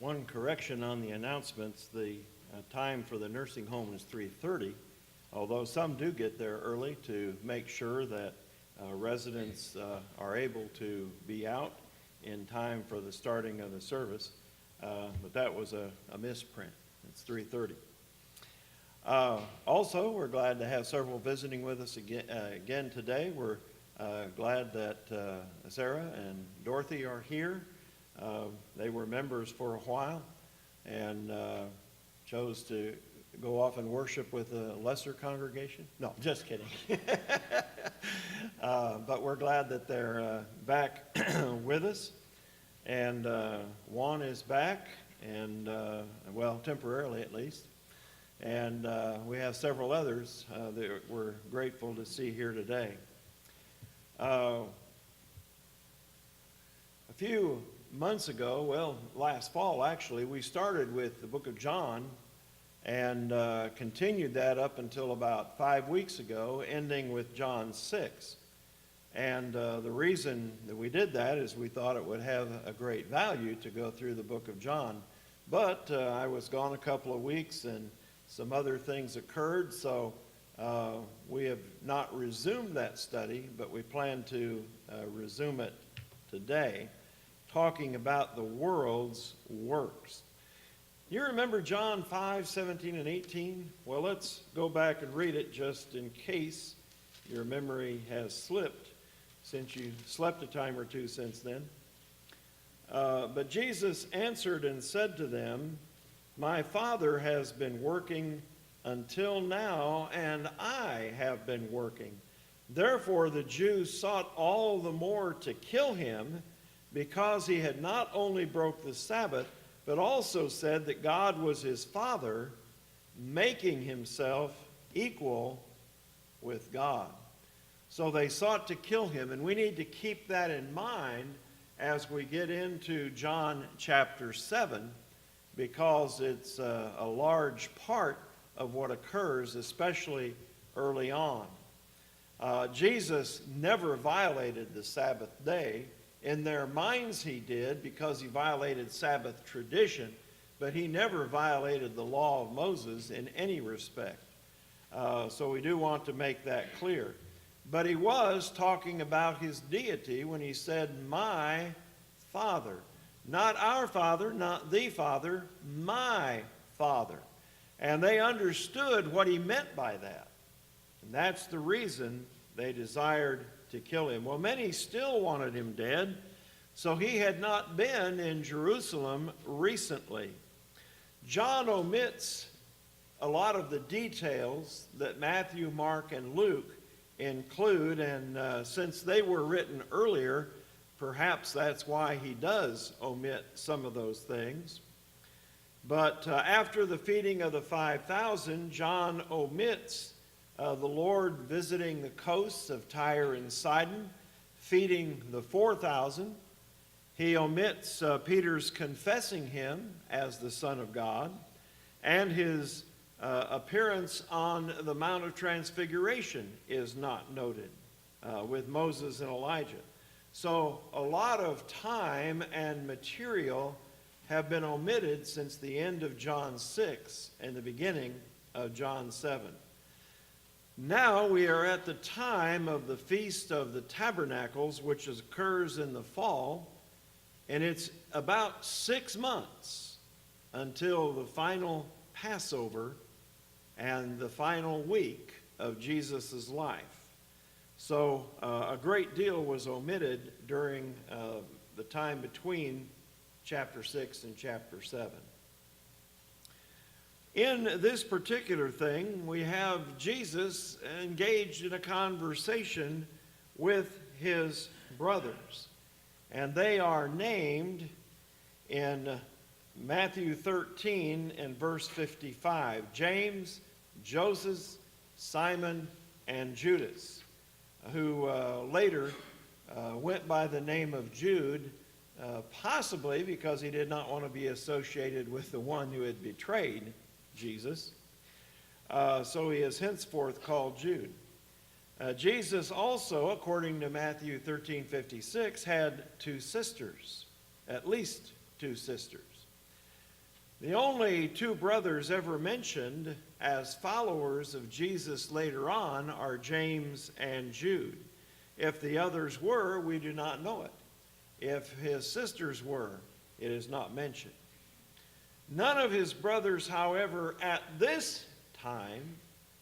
One correction on the announcements, the time for the nursing home is 3:30, although some do get there early to make sure that residents are able to be out in time for the starting of the service. But that was a misprint. It's 3:30. Also, we're glad to have several visiting with us again today. We're glad that Sarah and Dorothy are here. They were members for a while and chose to go off and worship with a lesser congregation. No, just kidding. But we're glad that they're back with us. And Juan is back, and well, temporarily at least. And we have several others that we're grateful to see here today. A few months ago, well, last fall actually, we started with the book of John and continued that up until about 5 weeks ago, ending with John 6. And the reason that we did that is we thought it would have a great value to go through the book of John. But I was gone a couple of weeks and some other things occurred, so we have not resumed that study, but we plan to resume it today, talking about the world's works. You remember John 5:17 and 18? Well, let's go back and read it just in case your memory has slipped, since you slept a time or two since then. But Jesus answered and said to them, "My Father has been working until now, and I have been working. Therefore the Jews sought all the more to kill him, because he had not only broke the Sabbath, but also said that God was his Father, making himself equal with God." So they sought to kill him, and we need to keep that in mind as we get into John chapter 7, because it's a large part of what occurs, especially early on. Jesus never violated the Sabbath day. In their minds he did, because he violated Sabbath tradition, but he never violated the law of Moses in any respect. So we do want to make that clear. But he was talking about his deity when he said, "My Father." Not our Father, not the Father, my Father. And they understood what he meant by that. And that's the reason they desired to kill him. Well, many still wanted him dead, so he had not been in Jerusalem recently. John omits a lot of the details that Matthew, Mark, and Luke include, and since they were written earlier, perhaps that's why he does omit some of those things. But after the feeding of the 5,000, John omits the Lord visiting the coasts of Tyre and Sidon, feeding the 4,000. He omits Peter's confessing him as the Son of God, and his appearance on the Mount of Transfiguration is not noted with Moses and Elijah. So a lot of time and material have been omitted since the end of John 6 and the beginning of John 7. Now we are at the time of the Feast of the Tabernacles, which occurs in the fall, and it's about 6 months until the final Passover and the final week of Jesus' life. So a great deal was omitted during the time between chapter 6 and chapter 7. In this particular thing, we have Jesus engaged in a conversation with his brothers. And they are named in Matthew 13 and verse 55. James, Joseph, Simon, and Judas, who later went by the name of Jude, possibly because he did not want to be associated with the one who had betrayed Jesus. So he is henceforth called Jude. Jesus also, according to Matthew 13:56, had two sisters, at least two sisters. The only two brothers ever mentioned as followers of Jesus later on are James and Jude. If the others were, we do not know it. If his sisters were, it is not mentioned. None of his brothers, however, at this time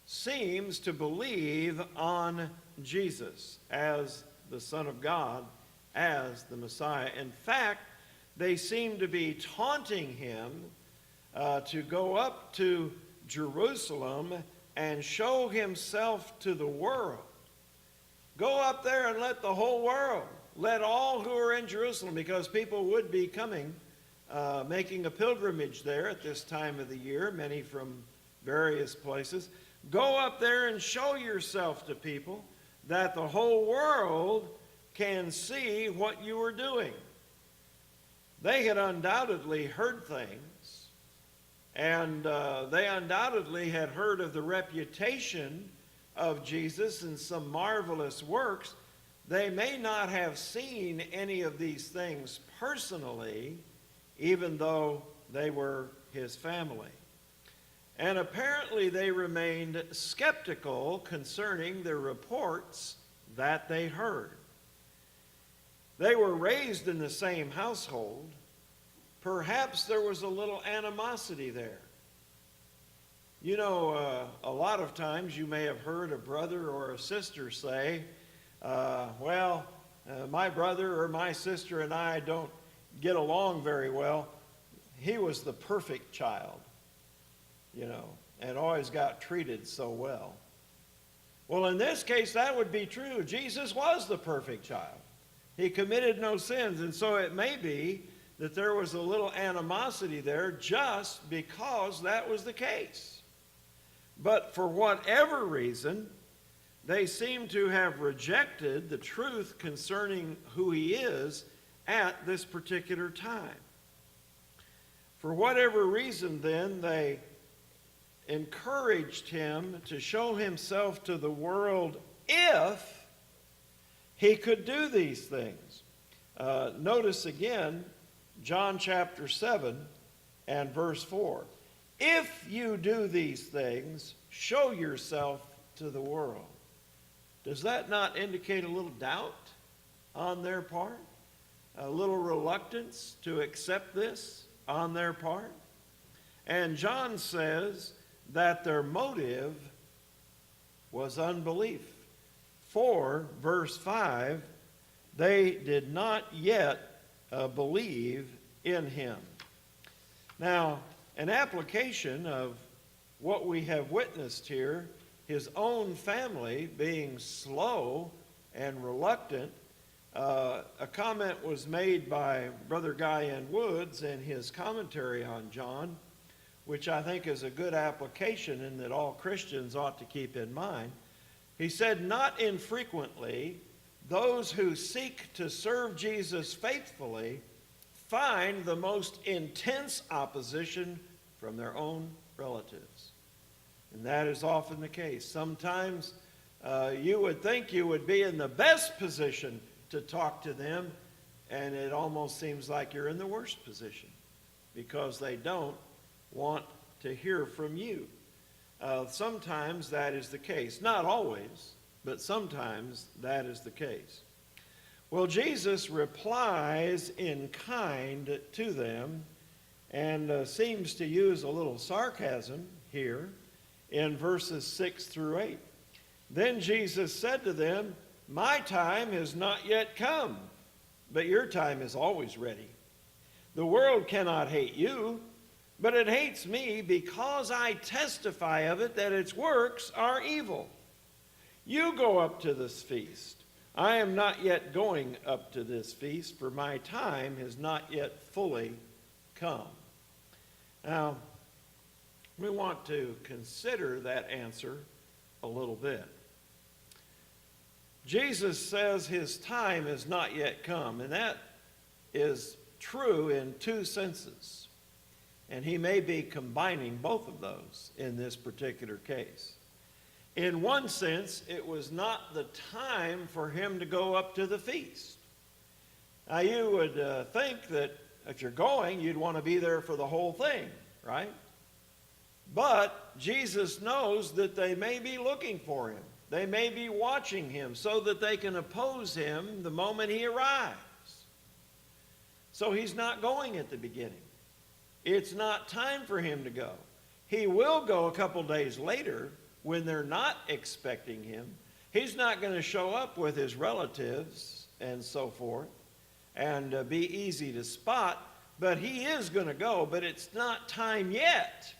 seems to believe on Jesus as the Son of God, as the Messiah. In fact, they seem to be taunting him to go up to Jerusalem and show himself to the world. Go up there and let the whole world, let all who are in Jerusalem, because people would be coming, making a pilgrimage there at this time of the year, many from various places. Go up there and show yourself to people that the whole world can see what you are doing. They had undoubtedly heard things, and they undoubtedly had heard of the reputation of Jesus and some marvelous works. They may not have seen any of these things personally, even though they were his family. And apparently they remained skeptical concerning the reports that they heard. They were raised in the same household. Perhaps there was a little animosity there. You know, a lot of times you may have heard a brother or a sister say, my brother or my sister and I don't get along very well. He was the perfect child, and always got treated so well. Well, in this case, that would be true. Jesus was the perfect child. He committed no sins, and so it may be that there was a little animosity there just because that was the case. But for whatever reason, they seem to have rejected the truth concerning who he is at this particular time. For whatever reason, then, they encouraged him to show himself to the world if he could do these things. Notice again, John chapter 7 and verse 4. If you do these things, show yourself to the world. Does that not indicate a little doubt on their part? A little reluctance to accept this on their part? And John says that their motive was unbelief. For, verse 5, they did not yet believe in him. Now, an application of what we have witnessed here, his own family being slow and reluctant. A comment was made by Brother Guy N. Woods in his commentary on John, which I think is a good application and that all Christians ought to keep in mind. He said, not infrequently, those who seek to serve Jesus faithfully find the most intense opposition from their own relatives. And that is often the case. Sometimes you would think you would be in the best position to talk to them, and it almost seems like you're in the worst position because they don't want to hear from you. Sometimes that is the case. Not always, but sometimes that is the case. Well, Jesus replies in kind to them and seems to use a little sarcasm here in verses 6 through 8. Then Jesus said to them, my time has not yet come, but your time is always ready. The world cannot hate you, but it hates me because I testify of it that its works are evil. You go up to this feast. I am not yet going up to this feast, for my time has not yet fully come. Now, we want to consider that answer a little bit. Jesus says his time has not yet come, and that is true in two senses. And he may be combining both of those in this particular case. In one sense, it was not the time for him to go up to the feast. Now, you would think that if you're going, you'd want to be there for the whole thing. right? But Jesus knows that they may be looking for him. They may be watching him so that they can oppose him the moment he arrives. So he's not going at the beginning. It's not time for him to go. He will go a couple days later when they're not expecting him. He's not going to show up with his relatives and so forth and be easy to spot, but he is going to go, but it's not time yet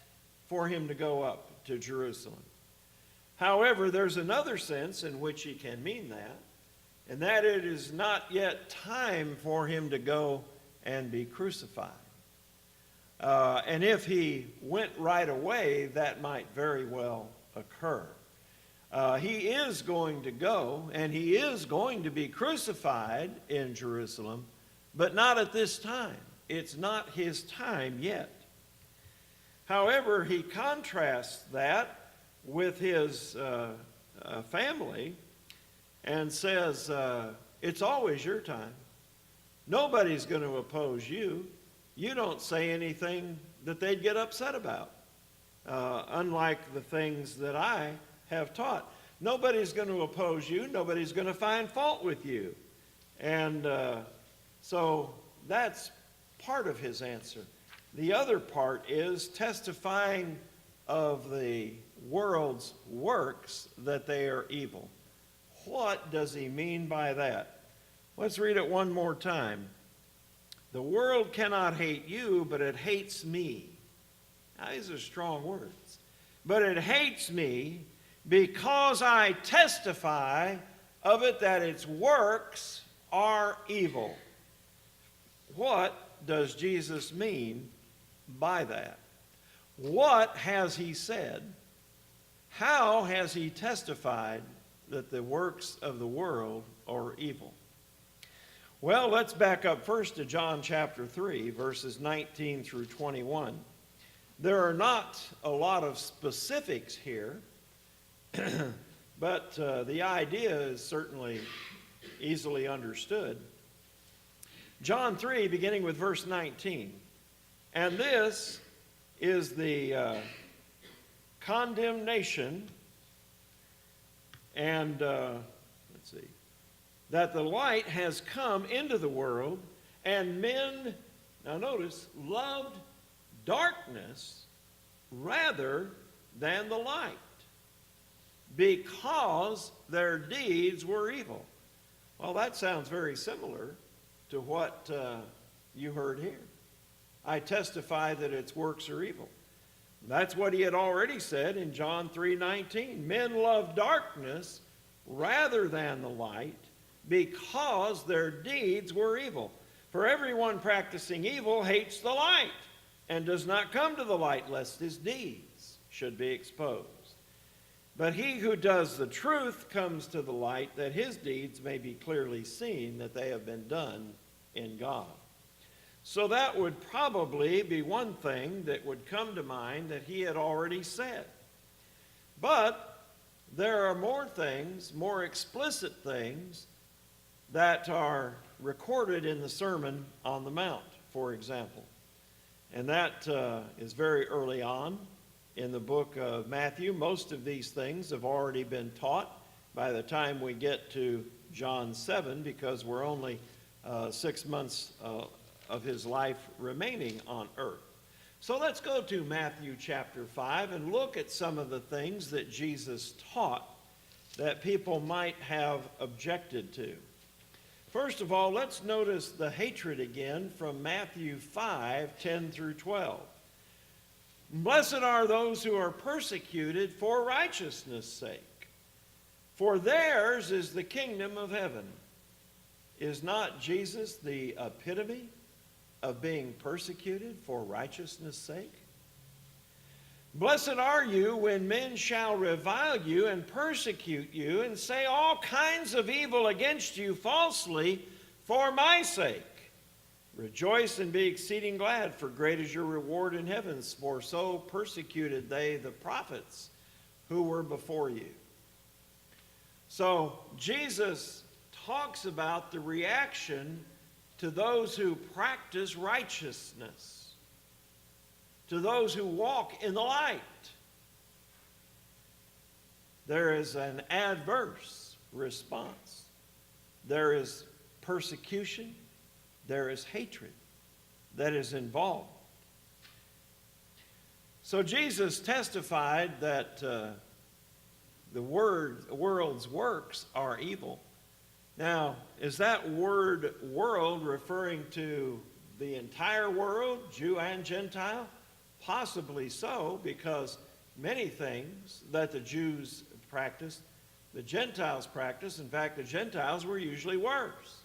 for him to go up to Jerusalem. However, there's another sense in which he can mean that, and that it is not yet time for him to go and be crucified. And if he went right away, that might very well occur. He is going to go, and he is going to be crucified in Jerusalem, but not at this time. It's not his time yet. However, he contrasts that with his family and says, it's always your time. Nobody's going to oppose you. You don't say anything that they'd get upset about, unlike the things that I have taught. Nobody's going to oppose you. Nobody's going to find fault with you. And so that's part of his answer. The other part is testifying of the world's works that they are evil. What does he mean by that? Let's read it one more time. The world cannot hate you, but it hates me. Now, these are strong words. But it hates me because I testify of it that its works are evil. What does Jesus mean by that? What has he said? How has he testified that the works of the world are evil? Well, let's back up first to John chapter 3, verses 19 through 21. There are not a lot of specifics here, but the idea is certainly easily understood. John 3, beginning with verse 19. And this is the condemnation and, that the light has come into the world, and men, now notice, loved darkness rather than the light, because their deeds were evil. Well, that sounds very similar to what you heard here. I testify that its works are evil. That's what he had already said in John 3:19. Men love darkness rather than the light, because their deeds were evil. For everyone practicing evil hates the light and does not come to the light, lest his deeds should be exposed. But he who does the truth comes to the light, that his deeds may be clearly seen, that they have been done in God. So that would probably be one thing that would come to mind that he had already said. But there are more things, more explicit things, that are recorded in the Sermon on the Mount, for example. And that is very early on in the book of Matthew. Most of these things have already been taught by the time we get to John 7, because we're only 6 months of his life remaining on earth. So let's go to Matthew chapter 5 and look at some of the things that Jesus taught that people might have objected to. First of all, let's notice the hatred again from Matthew 5:10 through 12. Blessed are those who are persecuted for righteousness' sake, for theirs is the kingdom of heaven. Is not Jesus the epitome of being persecuted for righteousness' sake? Blessed are you when men shall revile you and persecute you and say all kinds of evil against you falsely for my sake. Rejoice and be exceeding glad, for great is your reward in heaven, for so persecuted they the prophets who were before you. So Jesus talks about the reaction to those who practice righteousness. to those who walk in the light. There is an adverse response. There is persecution. There is hatred that is involved. So Jesus testified that the world's works are evil. Now, is that word world referring to the entire world, Jew and Gentile? Possibly so, because many things that the Jews practiced, the Gentiles practiced. In fact, the Gentiles were usually worse.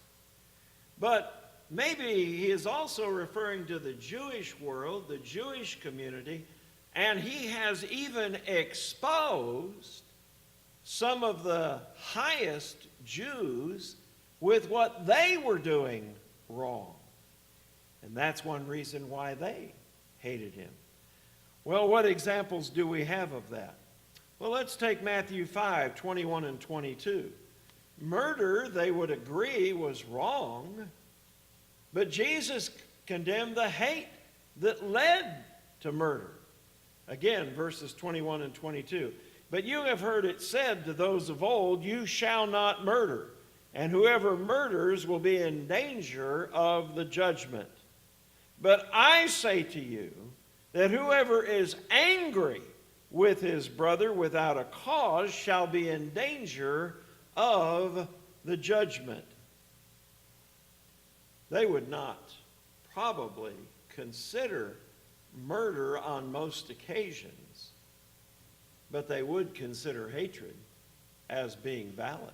But maybe he is also referring to the Jewish world, the Jewish community, and he has even exposed some of the highest Jews with what they were doing wrong. And that's one reason why they hated him. Well, what examples do we have of that? Well, let's take Matthew 5, 21 and 22. Murder, they would agree, was wrong, but Jesus condemned the hate that led to murder. Again, verses 21 and 22. But you have heard it said to those of old, you shall not murder, and whoever murders will be in danger of the judgment. But I say to you that whoever is angry with his brother without a cause shall be in danger of the judgment. They would not probably consider murder on most occasions, but they would consider hatred as being valid.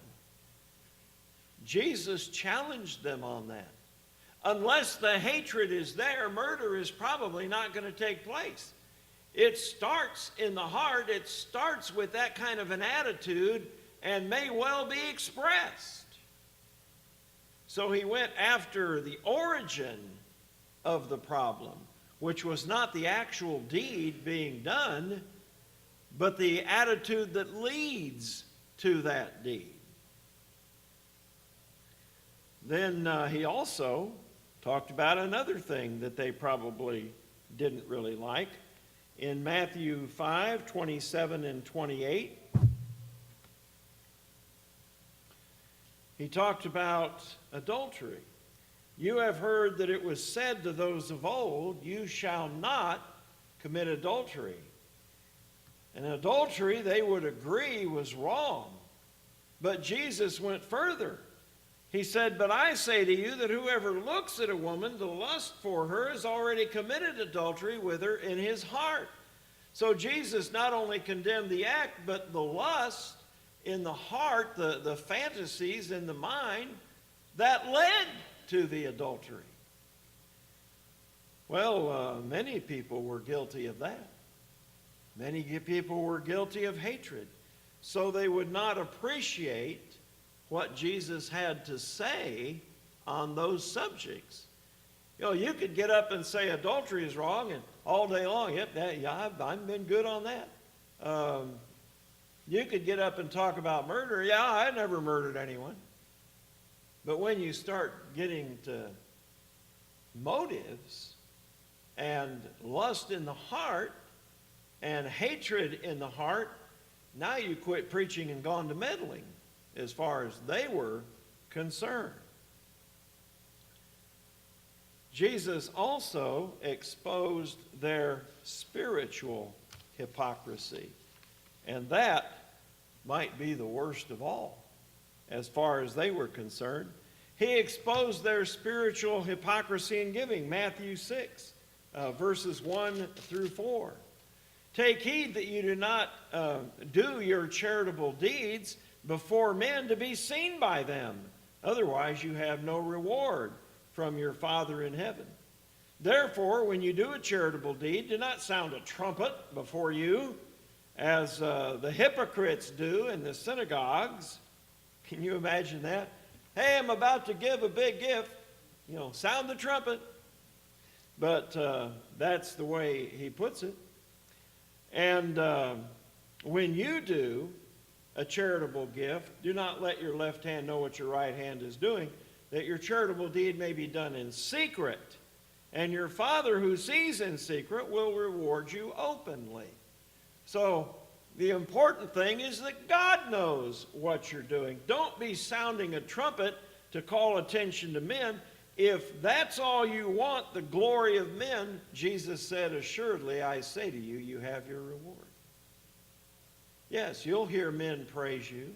Jesus challenged them on that. Unless the hatred is there, murder is probably not going to take place. It starts in the heart. It starts with that kind of an attitude and may well be expressed. So he went after the origin of the problem, which was not the actual deed being done, but the attitude that leads to that deed. Then he also talked about another thing that they probably didn't really like. In Matthew 5, 27 and 28, he talked about adultery. You have heard that it was said to those of old, you shall not commit adultery. And adultery, they would agree, was wrong. But Jesus went further. He said, but I say to you that whoever looks at a woman to lust for her has already committed adultery with her in his heart. So Jesus not only condemned the act, but the lust in the heart, the fantasies in the mind that led to the adultery. Well, many people were guilty of that. Many people were guilty of hatred. So they would not appreciate what Jesus had to say on those subjects. You know, you could get up and say adultery is wrong, and all day long, yep, I've been good on that. You could get up and talk about murder. Yeah, I never murdered anyone. But when you start getting to motives and lust in the heart and hatred in the heart, now you quit preaching and gone to meddling as far as they were concerned. Jesus also exposed their spiritual hypocrisy. And that might be the worst of all, as far as they were concerned. He exposed their spiritual hypocrisy in giving. Matthew 6, verses 1 through 4. Take heed that you do not do your charitable deeds before men to be seen by them. Otherwise you have no reward from your Father in heaven. Therefore, when you do a charitable deed, do not sound a trumpet before you, as the hypocrites do in the synagogues. Can you imagine that? Hey, I'm about to give a big gift. You know, sound the trumpet. But that's the way he puts it. And when you do a charitable gift, do not let your left hand know what your right hand is doing, that your charitable deed may be done in secret. and your Father who sees in secret will reward you openly. So the important thing is that God knows what you're doing. Don't be sounding a trumpet to call attention to men. If that's all you want, the glory of men, Jesus said, assuredly, I say to you, you have your reward. Yes, you'll hear men praise you,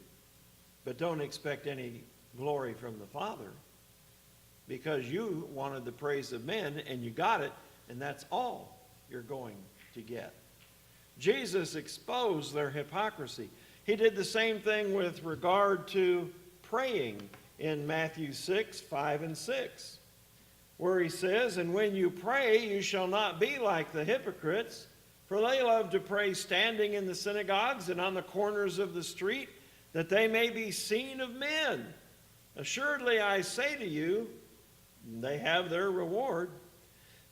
but don't expect any glory from the Father, because you wanted the praise of men and you got it, and that's all you're going to get. Jesus exposed their hypocrisy. He did the same thing with regard to praying in Matthew 6, 5 and 6, where he says, and when you pray, you shall not be like the hypocrites, for they love to pray standing in the synagogues and on the corners of the street, that they may be seen of men. Assuredly, I say to you, they have their reward.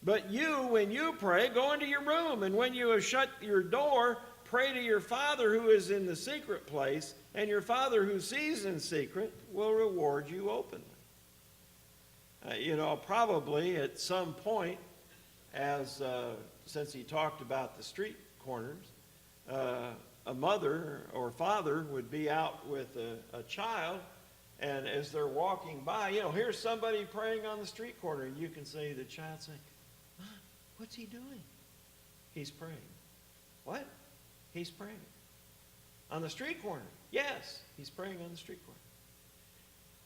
But you, when you pray, go into your room, and when you have shut your door, pray to your Father who is in the secret place, and your Father who sees in secret will reward you openly. Probably at some point, since he talked about the street corners, a mother or father would be out with a child, and as they're walking by, here's somebody praying on the street corner, and you can say the child saying, Mom, what's he doing? He's praying. What? He's praying. On the street corner. Yes, he's praying on the street corner.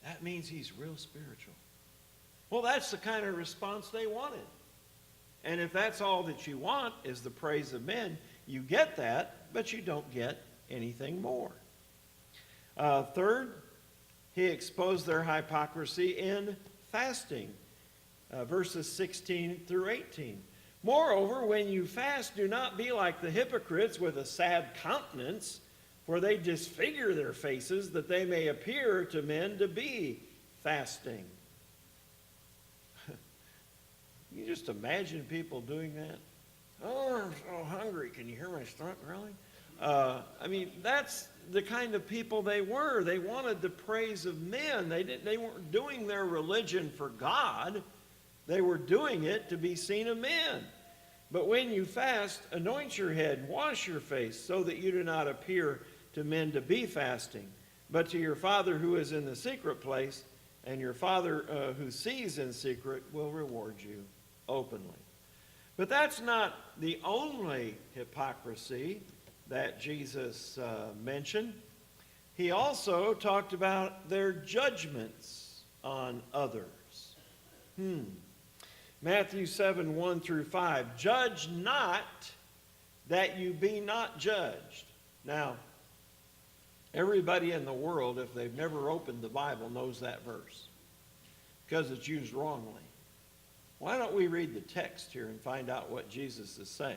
That means he's real spiritual. Well, that's the kind of response they wanted. And if that's all that you want is the praise of men, you get that, but you don't get anything more. Third, he exposed their hypocrisy in fasting. Verses 16 through 18. Moreover, when you fast, do not be like the hypocrites with a sad countenance, for they disfigure their faces, that they may appear to men to be fasting. You just imagine people doing that? Oh, I'm so hungry. Can you hear my stomach growling? That's the kind of people they were. They wanted the praise of men. They weren't doing their religion for God. They were doing it to be seen of men. But when you fast, anoint your head, wash your face, so that you do not appear to men to be fasting, but to your Father who is in the secret place, and your Father who sees in secret will reward you openly. But that's not the only hypocrisy that Jesus mentioned. He also talked about their judgments on others. Matthew 7, 1 through 5. Judge not that you be not judged. Now, everybody in the world, if they've never opened the Bible, knows that verse, because it's used wrongly. Why don't we read the text here and find out what Jesus is saying?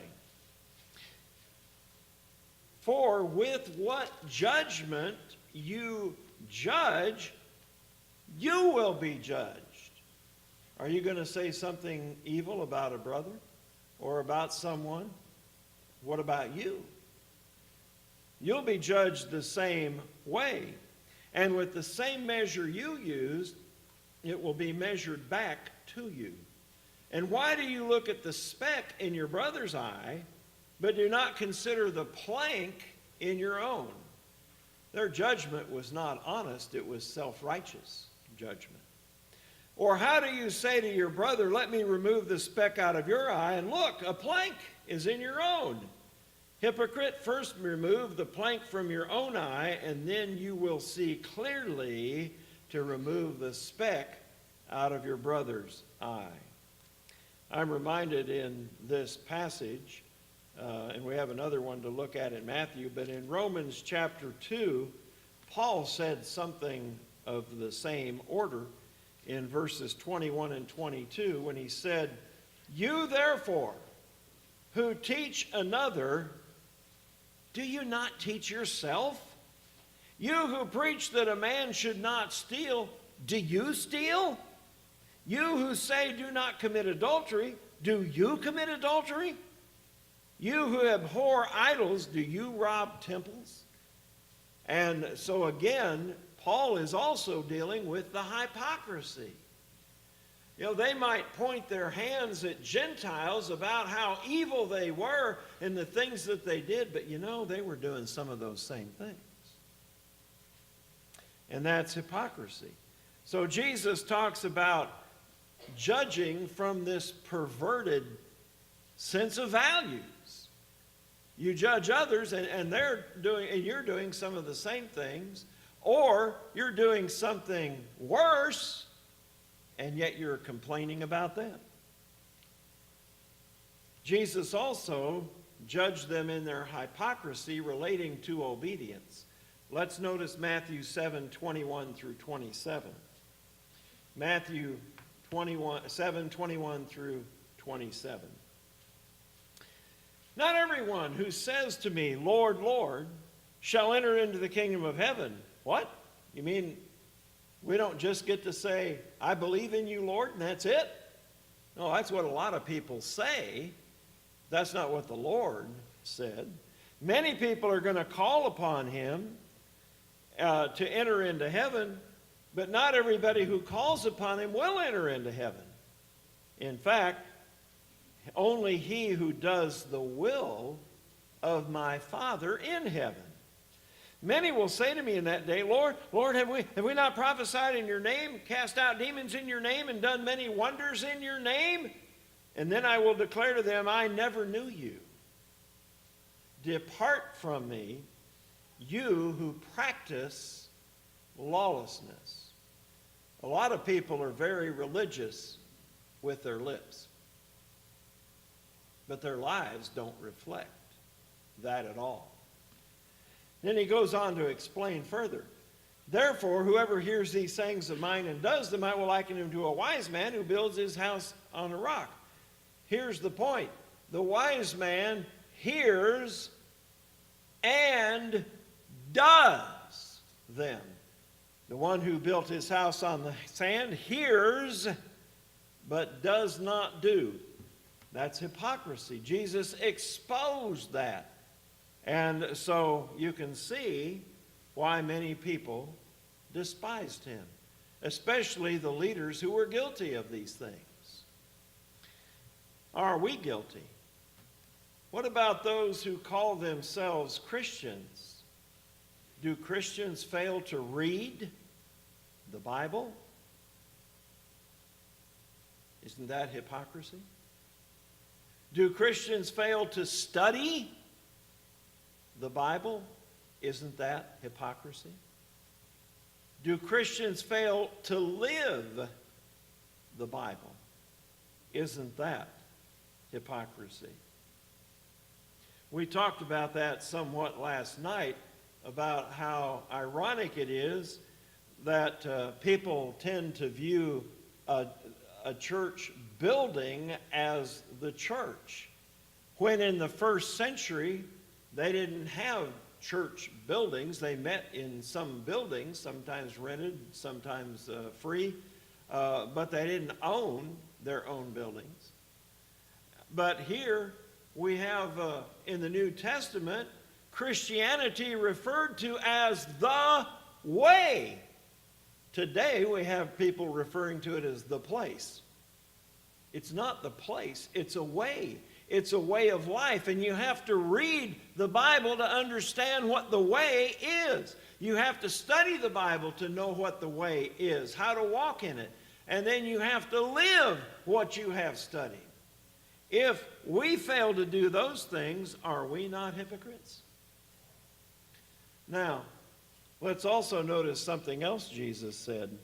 For with what judgment you judge, you will be judged. Are you going to say something evil about a brother or about someone? What about you? You'll be judged the same way. And with the same measure you used, it will be measured back to you. And why do you look at the speck in your brother's eye, but do not consider the plank in your own? Their judgment was not honest, it was self-righteous judgment. Or how do you say to your brother, let me remove the speck out of your eye, and look, a plank is in your own? Hypocrite, first remove the plank from your own eye, and then you will see clearly to remove the speck out of your brother's eye. I'm reminded in this passage, and we have another one to look at in Matthew, but in Romans chapter 2, Paul said something of the same order in verses 21 and 22 when he said, you therefore who teach another, do you not teach yourself? You who preach that a man should not steal, do you steal? You who say do not commit adultery, do you commit adultery? You who abhor idols, do you rob temples? And so again, Paul is also dealing with the hypocrisy. They might point their hands at Gentiles about how evil they were and the things that they did, but they were doing some of those same things. And that's hypocrisy. So Jesus talks about judging from this perverted sense of values. You judge others and you're doing some of the same things, or you're doing something worse, and yet you're complaining about them. Jesus also judged them in their hypocrisy relating to obedience. Let's notice Matthew 7:21 through 27. Matthew 7:21 through 27. Not everyone who says to me, Lord, Lord, shall enter into the kingdom of heaven. What? You mean we don't just get to say, I believe in you, Lord, and that's it? No, that's what a lot of people say. That's not what the Lord said. Many people are going to call upon him to enter into heaven, but not everybody who calls upon him will enter into heaven. In fact, only he who does the will of my Father in heaven. Many will say to me in that day, Lord, Lord, have we not prophesied in your name, cast out demons in your name, and done many wonders in your name? And then I will declare to them, I never knew you. Depart from me, you who practice lawlessness. A lot of people are very religious with their lips, but their lives don't reflect that at all. Then he goes on to explain further. Therefore, whoever hears these sayings of mine and does them, I will liken him to a wise man who builds his house on a rock. Here's the point. The wise man hears and does them. The one who built his house on the sand hears but does not do. That's hypocrisy. Jesus exposed that. And so you can see why many people despised him, especially the leaders who were guilty of these things. Are we guilty? What about those who call themselves Christians? Do Christians fail to read the Bible? Isn't that hypocrisy? Do Christians fail to study the Bible? Isn't that hypocrisy? Do Christians fail to live the Bible? Isn't that hypocrisy? We talked about that somewhat last night, about how ironic it is that people tend to view a church building as the church, when in the first century they didn't have church buildings. They met in some buildings, sometimes rented, sometimes free, but they didn't own their own buildings. But here we have in the New Testament Christianity referred to as the way. Today we have people referring to it as the place. It's not the place, it's a way. It's a way of life, and you have to read the Bible to understand what the way is. You have to study the Bible to know what the way is, how to walk in it. And then you have to live what you have studied. If we fail to do those things, are we not hypocrites? Now, let's also notice something else Jesus said.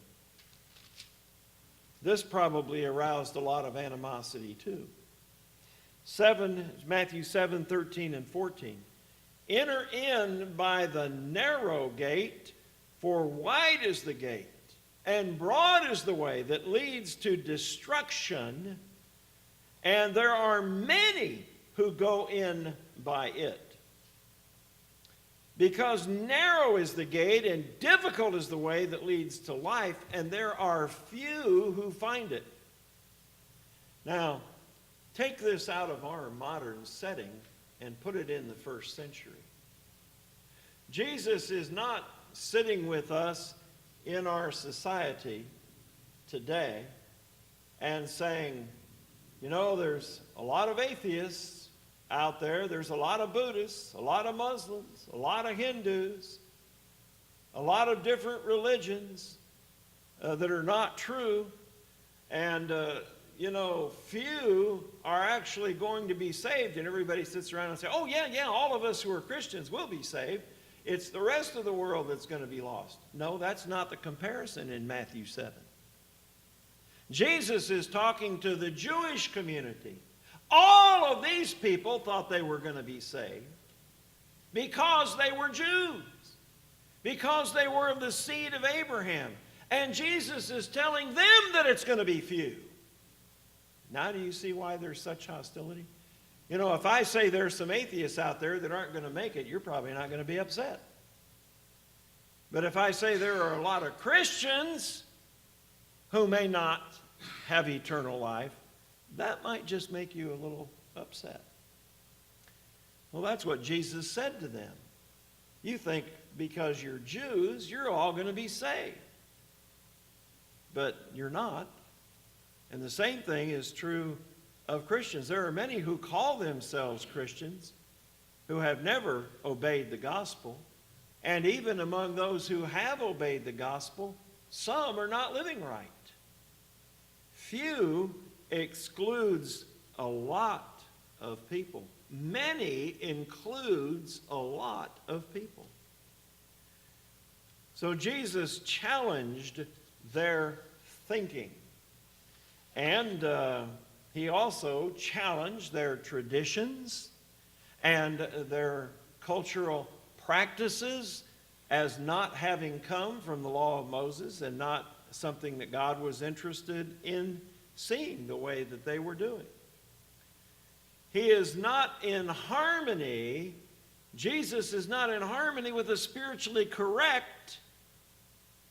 This probably aroused a lot of animosity too. Matthew 7:13 and 14. Enter in by the narrow gate, for wide is the gate, and broad is the way that leads to destruction, and there are many who go in by it. Because narrow is the gate, and difficult is the way that leads to life, and there are few who find it. Now, take this out of our modern setting and put it in the first century. Jesus is not sitting with us in our society today and saying, you know, there's a lot of atheists out there, there's a lot of Buddhists, a lot of Muslims, a lot of Hindus, a lot of different religions that are not true, and you know, few are actually going to be saved. And everybody sits around and says, oh yeah, all of us who are Christians will be saved. It's the rest of the world that's going to be lost. No, that's not the comparison in Matthew 7. Jesus is talking to the Jewish community. All of these people thought they were going to be saved because they were Jews, because they were of the seed of Abraham. And Jesus is telling them that it's going to be few. Now do you see why there's such hostility? You know, if I say there's some atheists out there that aren't going to make it, you're probably not going to be upset. But if I say there are a lot of Christians who may not have eternal life, that might just make you a little upset. Well, that's what Jesus said to them. You think because you're Jews, you're all going to be saved. But you're not. And the same thing is true of Christians. There are many who call themselves Christians who have never obeyed the gospel. And even among those who have obeyed the gospel, some are not living right. Few excludes a lot of people. Many includes a lot of people. So Jesus challenged their thinking. And he also challenged their traditions and their cultural practices as not having come from the law of Moses and not something that God was interested in seeing the way that they were doing. He is not in harmony, Jesus is not in harmony with the spiritually correct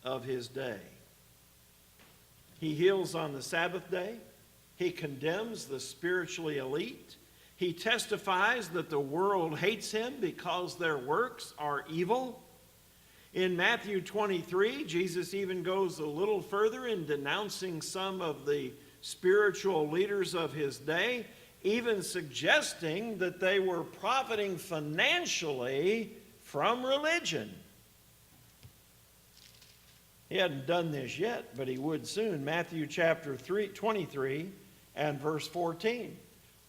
of his day. He heals on the Sabbath day. He condemns the spiritually elite. He testifies that the world hates him because their works are evil. In Matthew 23, Jesus even goes a little further in denouncing some of the spiritual leaders of his day, even suggesting that they were profiting financially from religion. He hadn't done this yet, but he would soon. Matthew chapter 23 and verse 14.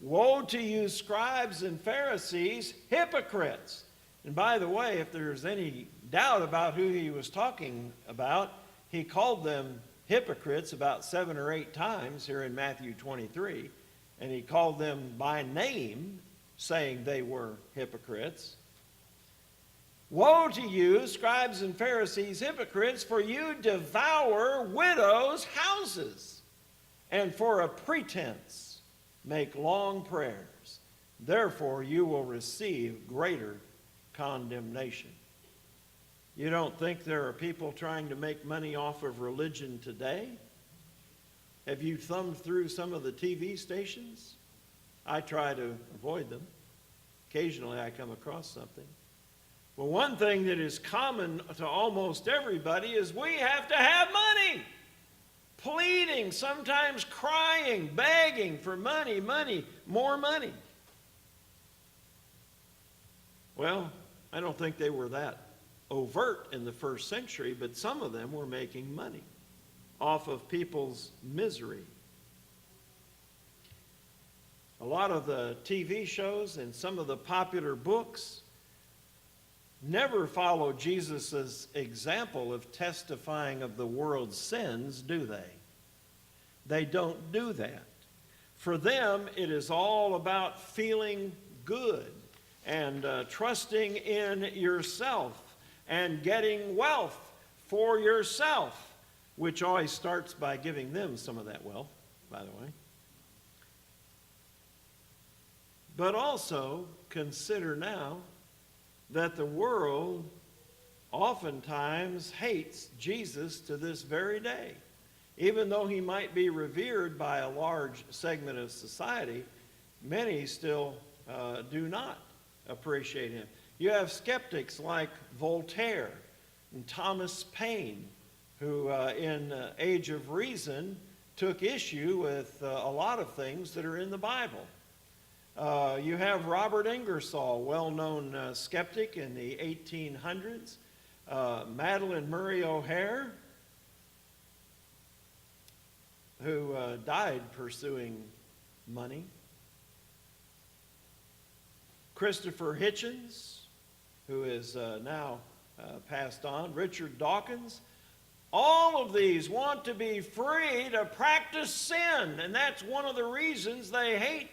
Woe to you, scribes and Pharisees, hypocrites! And by the way, if there's any doubt about who he was talking about, he called them hypocrites about 7 or 8 times here in Matthew 23. And he called them by name, saying they were hypocrites. Woe to you, scribes and Pharisees, hypocrites, for you devour widows' houses, and for a pretense make long prayers. Therefore you will receive greater condemnation. You don't think there are people trying to make money off of religion today? Have you thumbed through some of the TV stations? I try to avoid them. Occasionally I come across something. Well, one thing that is common to almost everybody is we have to have money. Pleading, sometimes crying, begging for money, more money. Well, I don't think they were that overt in the first century, but some of them were making money off of people's misery. A lot of the TV shows and some of the popular books never follow Jesus' example of testifying of the world's sins, do they? They don't do that. For them, it is all about feeling good and trusting in yourself and getting wealth for yourself, which always starts by giving them some of that wealth, by the way. But also consider now that the world oftentimes hates Jesus to this very day. Even though he might be revered by a large segment of society, many still do not appreciate him. You have skeptics like Voltaire and Thomas Paine, who in Age of Reason took issue with a lot of things that are in the Bible. You have Robert Ingersoll, well-known skeptic in the 1800s, Madalyn Murray O'Hair, who died pursuing money, Christopher Hitchens, who is now passed on, Richard Dawkins. All of these want to be free to practice sin, and that's one of the reasons they hate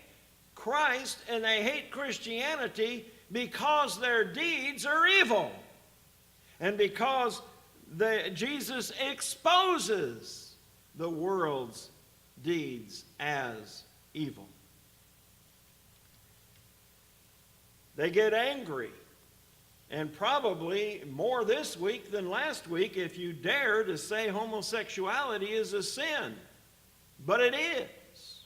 Christ and they hate Christianity, because their deeds are evil and because Jesus exposes the world's deeds as evil. They get angry, and probably more this week than last week, if you dare to say homosexuality is a sin. But it is.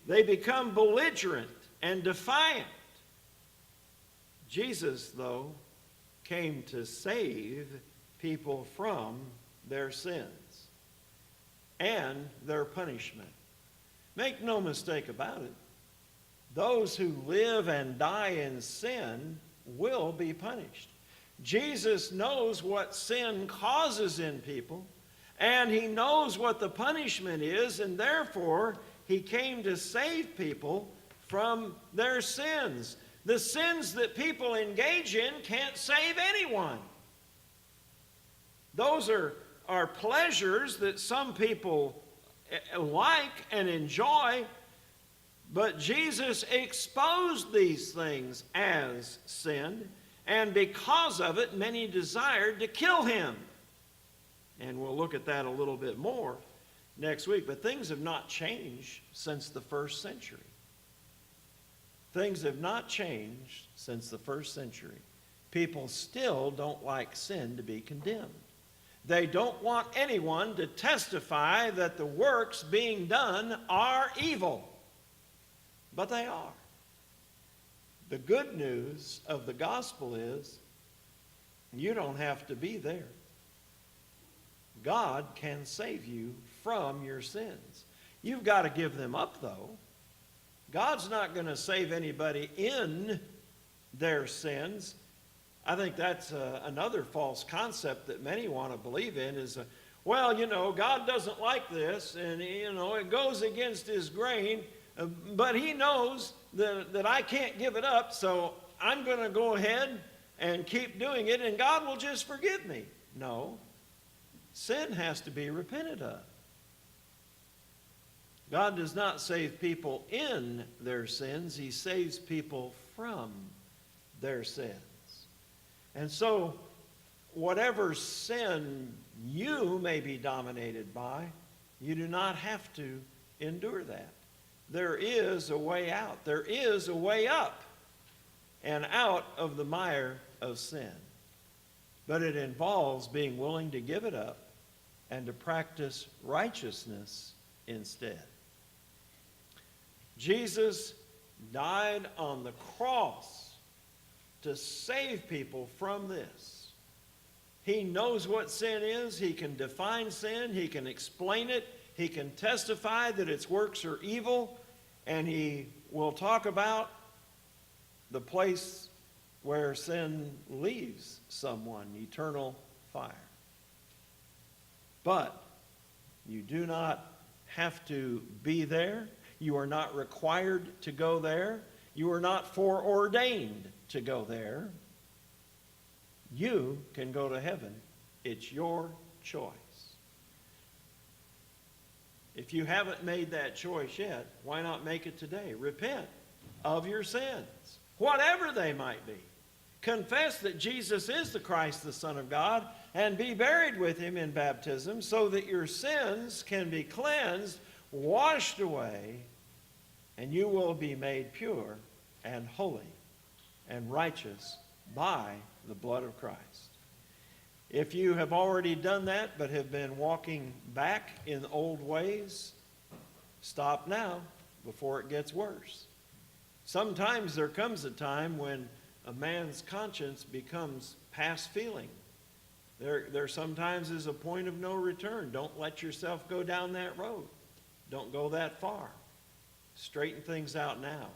They become belligerent and defiant. Jesus, though, came to save people from their sins and their punishment. Make no mistake about it. Those who live and die in sin will be punished. Jesus knows what sin causes in people, and he knows what the punishment is, and therefore he came to save people from their sins. The sins that people engage in can't save anyone. Those are pleasures that some people like and enjoy, but Jesus exposed these things as sin, and because of it, many desired to kill him. And we'll look at that a little bit more next week. But things have not changed since the first century. Things have not changed since the first century. People still don't like sin to be condemned. They don't want anyone to testify that the works being done are evil. But they are. The good news of the gospel is you don't have to be there. God can save you from your sins. You've got to give them up, though. God's not going to save anybody in their sins. I think that's another false concept that many want to believe in is, well, God doesn't like this, and, it goes against his grain, but he knows that I can't give it up, so I'm going to go ahead and keep doing it, and God will just forgive me. No. Sin has to be repented of. God does not save people in their sins. He saves people from their sins. And so, whatever sin you may be dominated by, you do not have to endure that. There is a way out. There is a way up and out of the mire of sin. But it involves being willing to give it up and to practice righteousness instead. Jesus died on the cross to save people from this. He knows what sin is. He can define sin. He can explain it. He can testify that its works are evil. And he will talk about the place where sin leaves someone, eternal fire. But you do not have to be there. You are not required to go there. You are not foreordained to go there. You can go to heaven. It's your choice. If you haven't made that choice yet, why not make it today? Repent of your sins, whatever they might be. Confess that Jesus is the Christ, the Son of God, and be buried with him in baptism so that your sins can be cleansed, washed away, and you will be made pure and holy and righteous by the blood of Christ. If you have already done that but have been walking back in old ways, stop now before it gets worse. Sometimes there comes a time when a man's conscience becomes past feeling. There sometimes is a point of no return. Don't let yourself go down that road. Don't go that far. Straighten things out now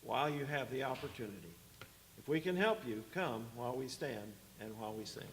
while you have the opportunity. If we can help you, come while we stand and while we sing.